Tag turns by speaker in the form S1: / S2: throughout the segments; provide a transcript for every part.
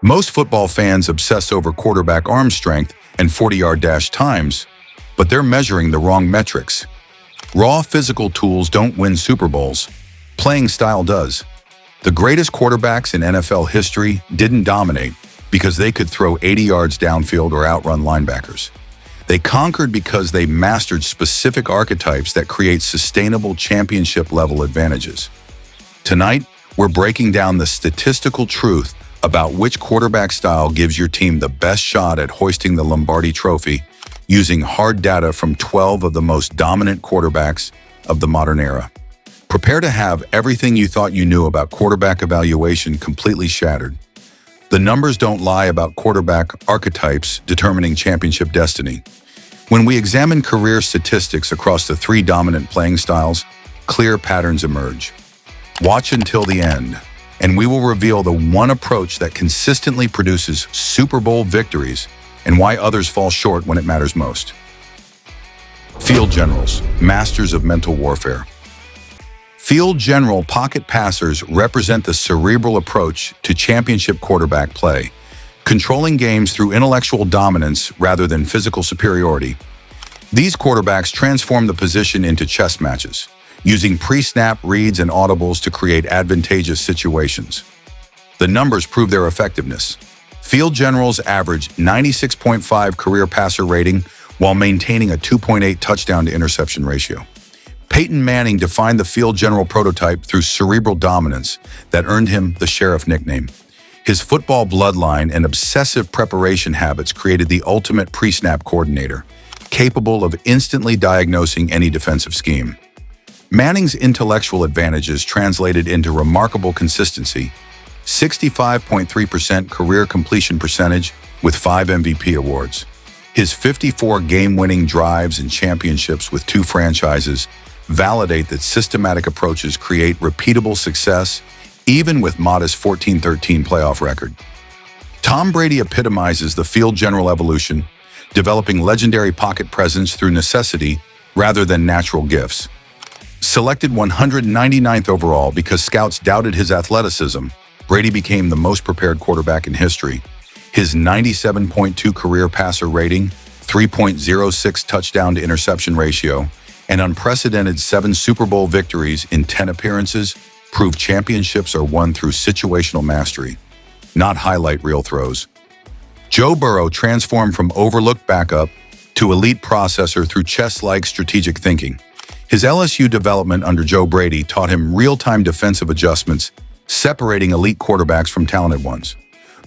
S1: Most football fans obsess over quarterback arm strength and 40-yard dash times, but they're measuring the wrong metrics. Raw physical tools don't win Super Bowls. Playing style does. The greatest quarterbacks in NFL history didn't dominate because they could throw 80 yards downfield or outrun linebackers. They conquered because they mastered specific archetypes that create sustainable championship-level advantages. Tonight, we're breaking down the statistical truth about which quarterback style gives your team the best shot at hoisting the Lombardi Trophy using hard data from 12 of the most dominant quarterbacks of the modern era. Prepare to have everything you thought you knew about quarterback evaluation completely shattered. The numbers don't lie about quarterback archetypes determining championship destiny. When we examine career statistics across the three dominant playing styles, clear patterns emerge. Watch until the end, and we will reveal the one approach that consistently produces Super Bowl victories and why others fall short when it matters most. Field generals, masters of mental warfare. Field general pocket passers represent the cerebral approach to championship quarterback play, controlling games through intellectual dominance rather than physical superiority. These quarterbacks transform the position into chess matches, using pre-snap reads and audibles to create advantageous situations. The numbers prove their effectiveness. Field generals average 96.5 career passer rating while maintaining a 2.8 touchdown to interception ratio. Peyton Manning defined the field general prototype through cerebral dominance that earned him the Sheriff nickname. His football bloodline and obsessive preparation habits created the ultimate pre-snap coordinator, capable of instantly diagnosing any defensive scheme. Manning's intellectual advantages translated into remarkable consistency, 65.3% career completion percentage with 5 MVP awards. His 54 game-winning drives and championships with 2 franchises validate that systematic approaches create repeatable success, even with modest 14-13 playoff record. Tom Brady epitomizes the field general evolution, developing legendary pocket presence through necessity rather than natural gifts. Selected 199th overall because scouts doubted his athleticism, Brady became the most prepared quarterback in history. His 97.2 career passer rating, 3.06 touchdown to interception ratio, and unprecedented 7 Super Bowl victories in 10 appearances prove championships are won through situational mastery, not highlight reel throws. Joe Burrow transformed from overlooked backup to elite processor through chess-like strategic thinking. His LSU development under Joe Brady taught him real-time defensive adjustments, separating elite quarterbacks from talented ones.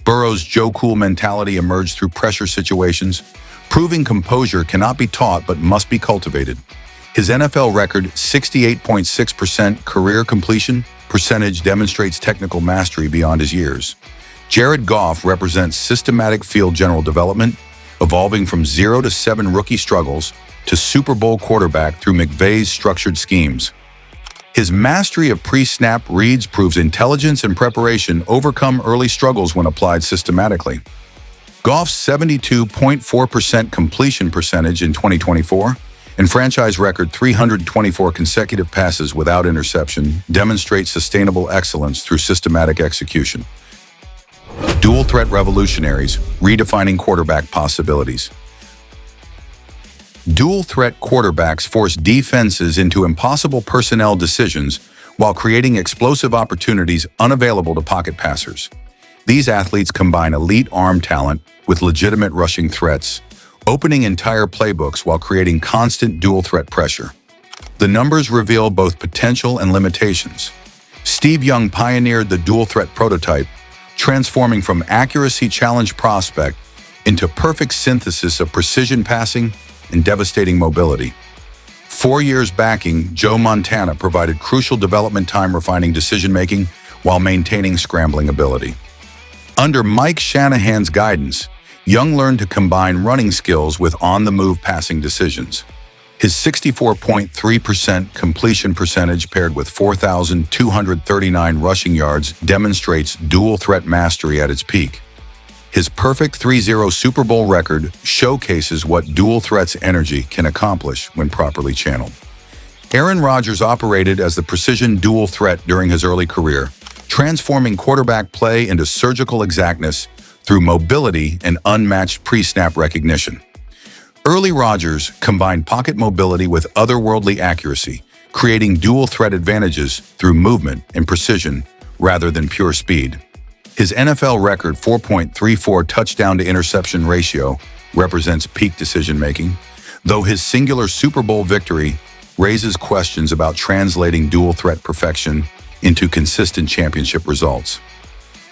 S1: Burrow's Joe Cool mentality emerged through pressure situations, proving composure cannot be taught but must be cultivated. His NFL record, 68.6% career completion percentage, demonstrates technical mastery beyond his years. Jared Goff represents systematic field general development, evolving from 0 to 7 rookie struggles to Super Bowl quarterback through McVay's structured schemes. His mastery of pre-snap reads proves intelligence and preparation overcome early struggles when applied systematically. Goff's 72.4% completion percentage in 2024 and franchise record 324 consecutive passes without interception demonstrate sustainable excellence through systematic execution. Dual threat revolutionaries, redefining quarterback possibilities. Dual threat quarterbacks force defenses into impossible personnel decisions while creating explosive opportunities unavailable to pocket passers. These athletes combine elite arm talent with legitimate rushing threats, opening entire playbooks while creating constant dual threat pressure. The numbers reveal both potential and limitations. Steve Young pioneered the dual threat prototype, transforming from accuracy challenge prospect into perfect synthesis of precision passing and devastating mobility. 4 years backing, Joe Montana provided crucial development time refining decision-making while maintaining scrambling ability. Under Mike Shanahan's guidance, Young learned to combine running skills with on-the-move passing decisions. His 64.3% completion percentage paired with 4,239 rushing yards demonstrates dual threat mastery at its peak. His perfect 3-0 Super Bowl record showcases what dual threat's energy can accomplish when properly channeled. Aaron Rodgers operated as the precision dual threat during his early career, transforming quarterback play into surgical exactness through mobility and unmatched pre-snap recognition. Early Rodgers combined pocket mobility with otherworldly accuracy, creating dual-threat advantages through movement and precision rather than pure speed. His NFL record 4.34 touchdown-to-interception ratio represents peak decision-making, though his singular Super Bowl victory raises questions about translating dual-threat perfection into consistent championship results.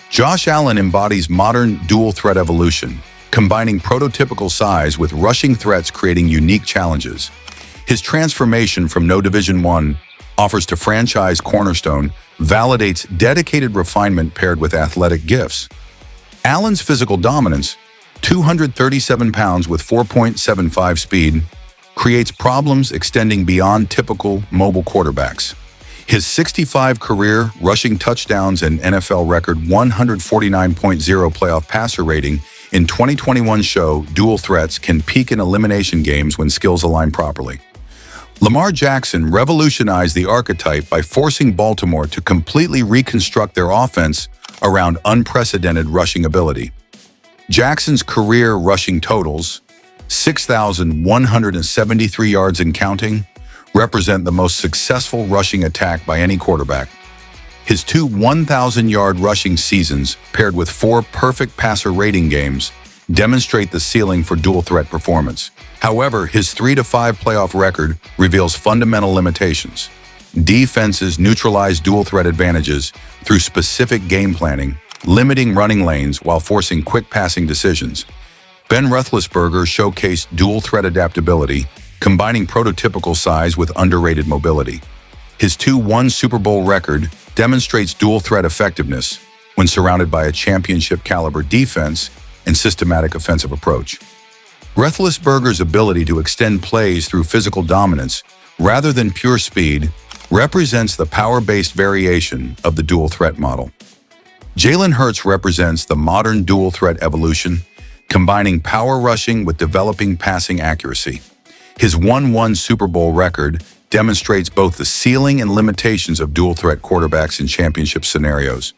S1: Josh Allen embodies modern dual-threat evolution, combining prototypical size with rushing threats creating unique challenges. His transformation from no Division I offers to franchise cornerstone validates dedicated refinement paired with athletic gifts. Allen's physical dominance, 237 pounds with 4.75 speed, creates problems extending beyond typical mobile quarterbacks. His 65 career rushing touchdowns and NFL record 149.0 playoff passer rating in 2021 show dual threats can peak in elimination games when skills align properly. Lamar Jackson revolutionized the archetype by forcing Baltimore to completely reconstruct their offense around unprecedented rushing ability. Jackson's career rushing totals, 6,173 yards and counting, represent the most successful rushing attack by any quarterback. His two 1,000-yard rushing seasons, paired with 4 perfect passer rating games, demonstrate the ceiling for dual-threat performance. However, his 3-5 playoff record reveals fundamental limitations. Defenses neutralize dual-threat advantages through specific game planning, limiting running lanes while forcing quick passing decisions. Ben Roethlisberger showcased dual-threat adaptability, combining prototypical size with underrated mobility. His 2-1 Super Bowl record demonstrates dual-threat effectiveness when surrounded by a championship-caliber defense and systematic offensive approach. Roethlisberger's ability to extend plays through physical dominance rather than pure speed represents the power-based variation of the dual-threat model. Jalen Hurts represents the modern dual-threat evolution, combining power rushing with developing passing accuracy. His 1-1 Super Bowl record demonstrates both the ceiling and limitations of dual-threat quarterbacks in championship scenarios,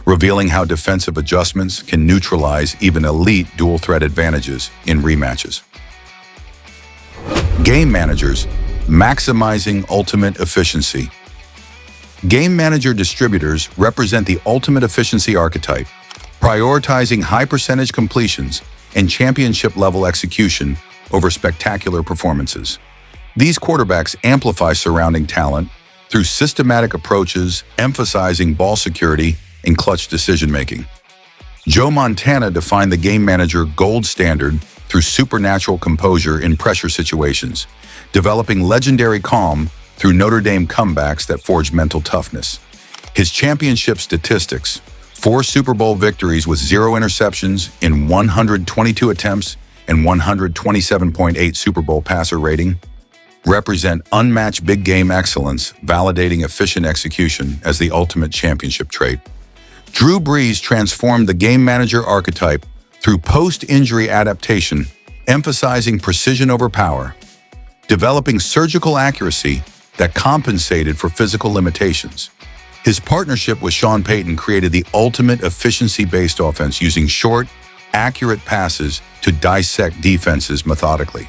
S1: revealing how defensive adjustments can neutralize even elite dual-threat advantages in rematches. Game managers, maximizing ultimate efficiency. Game manager distributors represent the ultimate efficiency archetype, prioritizing high-percentage completions and championship-level execution over spectacular performances. These quarterbacks amplify surrounding talent through systematic approaches, emphasizing ball security and clutch decision-making. Joe Montana defined the game manager gold standard through supernatural composure in pressure situations, developing legendary calm through Notre Dame comebacks that forged mental toughness. His championship statistics, 4 Super Bowl victories with 0 interceptions in 122 attempts and 127.8 Super Bowl passer rating, represent unmatched big game excellence, validating efficient execution as the ultimate championship trait. Drew Brees transformed the game manager archetype through post-injury adaptation, emphasizing precision over power, developing surgical accuracy that compensated for physical limitations. His partnership with Sean Payton created the ultimate efficiency-based offense using short, accurate passes to dissect defenses methodically.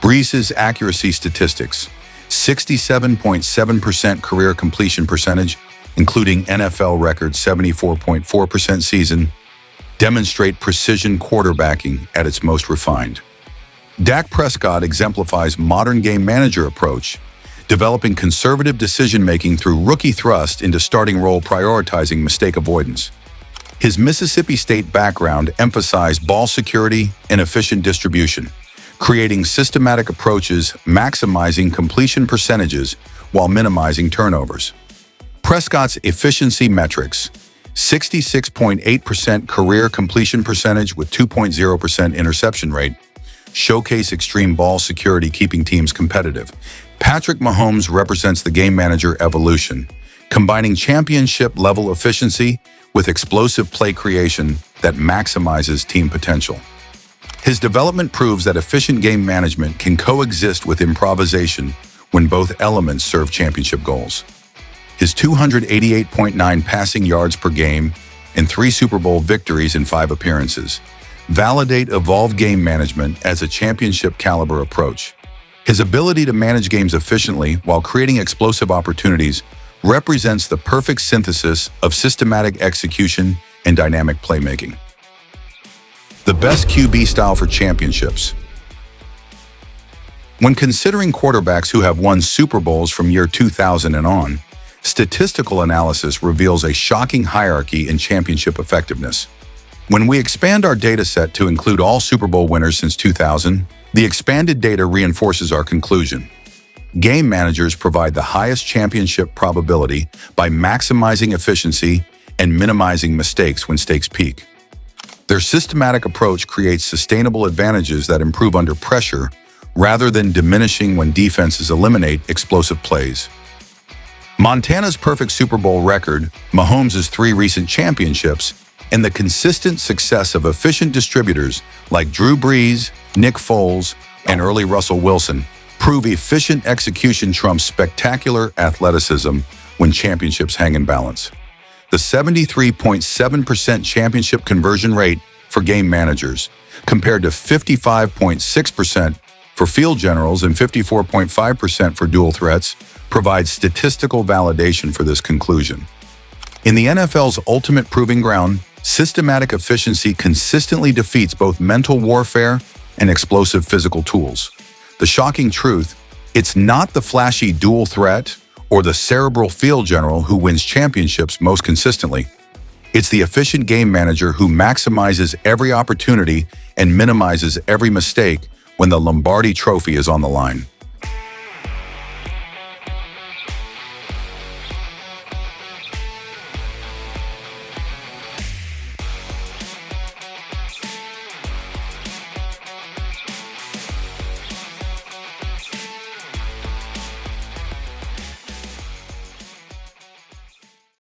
S1: Brees' accuracy statistics, 67.7% career completion percentage, including NFL record 74.4% season, demonstrate precision quarterbacking at its most refined. Dak Prescott exemplifies modern game manager approach, developing conservative decision-making through rookie thrust into starting role, prioritizing mistake avoidance. His Mississippi State background emphasized ball security and efficient distribution, creating systematic approaches maximizing completion percentages while minimizing turnovers. Prescott's efficiency metrics, 66.8% career completion percentage with 2.0% interception rate, showcase extreme ball security, keeping teams competitive. Patrick Mahomes represents the game manager evolution, combining championship-level efficiency with explosive play creation that maximizes team potential. His development proves that efficient game management can coexist with improvisation when both elements serve championship goals. His 288.9 passing yards per game and 3 Super Bowl victories in 5 appearances, validate evolved game management as a championship-caliber approach. His ability to manage games efficiently while creating explosive opportunities represents the perfect synthesis of systematic execution and dynamic playmaking. The best QB style for championships. When considering quarterbacks who have won Super Bowls from year 2000 and on, statistical analysis reveals a shocking hierarchy in championship effectiveness. When we expand our data set to include all Super Bowl winners since 2000, the expanded data reinforces our conclusion. Game managers provide the highest championship probability by maximizing efficiency and minimizing mistakes when stakes peak. Their systematic approach creates sustainable advantages that improve under pressure rather than diminishing when defenses eliminate explosive plays. Montana's perfect Super Bowl record, Mahomes' 3 recent championships, and the consistent success of efficient distributors like Drew Brees, Nick Foles, and early Russell Wilson prove efficient execution trumps spectacular athleticism when championships hang in balance. The 73.7% championship conversion rate for game managers, compared to 55.6% for field generals and 54.5% for dual threats, provides statistical validation for this conclusion. In the NFL's ultimate proving ground, systematic efficiency consistently defeats both mental warfare and explosive physical tools. The shocking truth, it's not the flashy dual threat or the cerebral field general who wins championships most consistently. It's the efficient game manager who maximizes every opportunity and minimizes every mistake when the Lombardi Trophy is on the line.